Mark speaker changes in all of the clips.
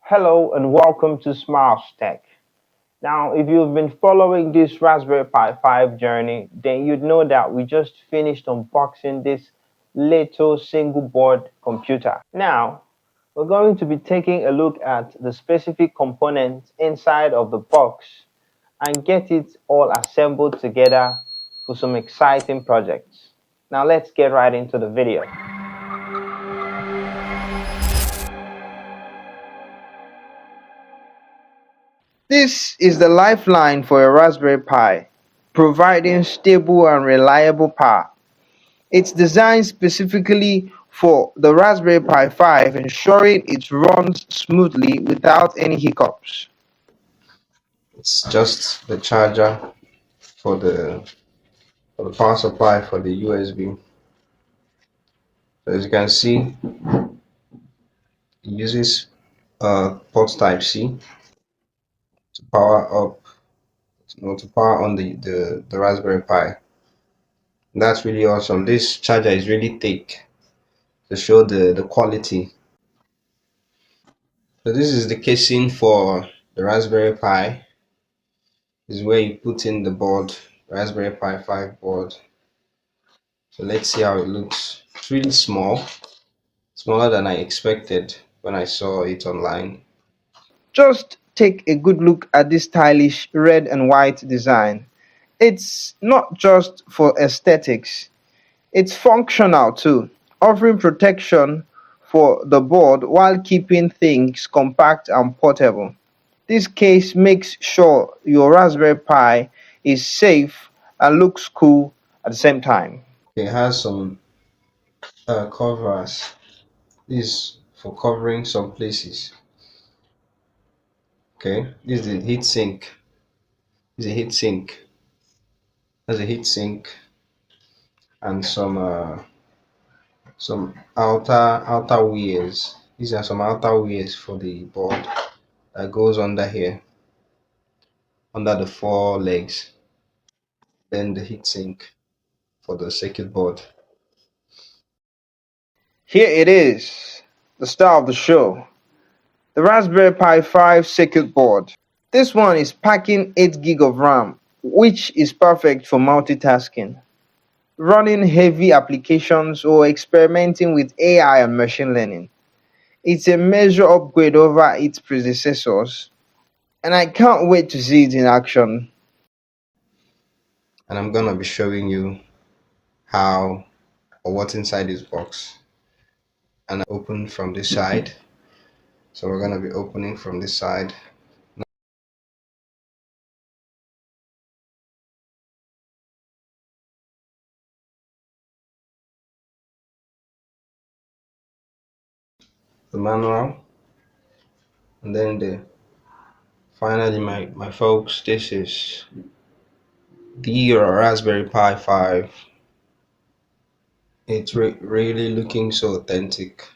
Speaker 1: Hello and welcome to Smiles Tech. Now, if you've been following this Raspberry Pi 5 journey, then you'd know that we just finished unboxing this little single board computer. Now, we're going to be taking a look at the specific components inside of the box and get it all assembled together for some exciting projects. Now, let's get right into the video. This is the lifeline for a Raspberry Pi, providing stable and reliable power. It's designed specifically for the Raspberry Pi 5, ensuring it runs smoothly without any hiccups.
Speaker 2: It's just the charger for the power supply for the USB. So as you can see, it uses port Type C to power up, to power on the Raspberry Pi. And that's really awesome. This charger is really thick to show the quality. So this is the casing for the Raspberry Pi. This is where you put in the board, Raspberry Pi 5 board. So let's see how it looks. It's really small, smaller than I expected when I saw it online.
Speaker 1: Just take a good look at this stylish red and white design. It's not just for aesthetics, it's functional too, offering protection for the board while keeping things compact and portable. This case makes sure your Raspberry Pi is safe and looks cool at the same time.
Speaker 2: It has some covers. This is for covering some places. Okay, this is the heat sink. This is a heat sink. There's a heat sink and some outer wears. These are some outer wears for the board that goes under here, under the four legs. Then the heat sink for the circuit board.
Speaker 1: Here it is, the star of the show, the Raspberry Pi 5 circuit board. This one is packing 8 gig of RAM, which is perfect for multitasking, running heavy applications or experimenting with AI and machine learning. It's a major upgrade over its predecessors, and I can't wait to see it in action.
Speaker 2: And I'm gonna be showing you how or what's inside this box. And I open from this side. So we're gonna be opening from this side. The manual, and then finally my folks, this is the Raspberry Pi 5. It's really looking so authentic,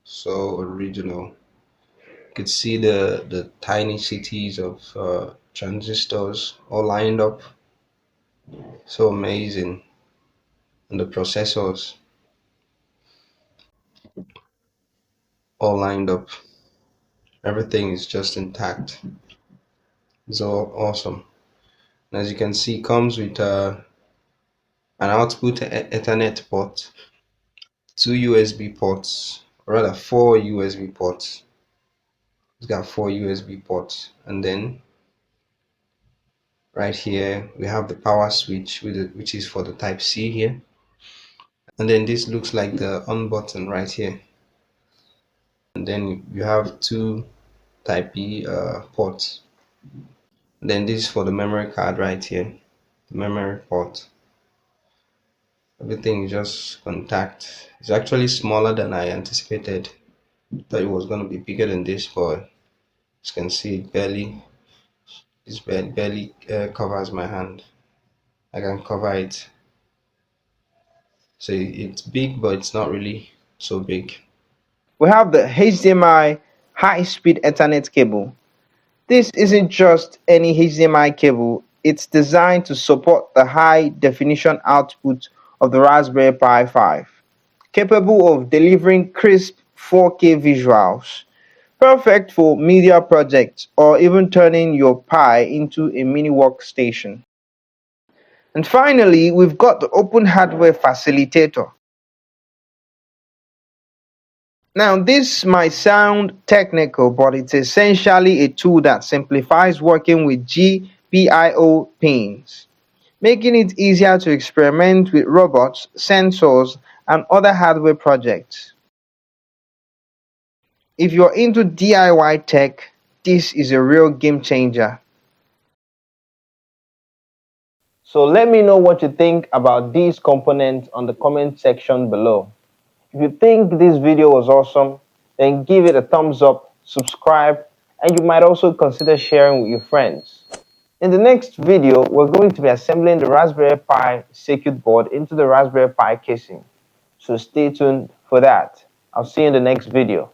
Speaker 2: so original. You could see the tiny cities of transistors all lined up, so amazing. And the processors all lined up, everything is just intact. It's all awesome. And as you can see, it comes with an output Ethernet port, 2 USB ports, or rather 4 USB ports. It's got 4 USB ports, and then right here we have the power switch which is for the Type C here, and then this looks like the on button right here, and then you have 2 Type B ports. And then this is for the memory card right here, the memory port. Everything is just contact. It's actually smaller than I anticipated. Thought it was going to be bigger than this, but as you can see, it barely covers my hand. I can cover it. So it's big, but it's not really so big.
Speaker 1: We have the HDMI high-speed Ethernet cable. This isn't just any HDMI cable, it's designed to support the high-definition output of the Raspberry Pi 5, capable of delivering crisp 4K visuals, Perfect for media projects or even turning your Pi into a mini workstation. And finally, we've got the Open Hardware Facilitator. Now, this might sound technical, but it's essentially a tool that simplifies working with GPIO pins, making it easier to experiment with robots, sensors, and other hardware projects. If you're into DIY tech, this is a real game changer. So let me know what you think about these components on the comment section below. If you think this video was awesome, then give it a thumbs up, subscribe, and you might also consider sharing with your friends. In the next video, we're going to be assembling the Raspberry Pi circuit board into the Raspberry Pi casing. So stay tuned for that. I'll see you in the next video.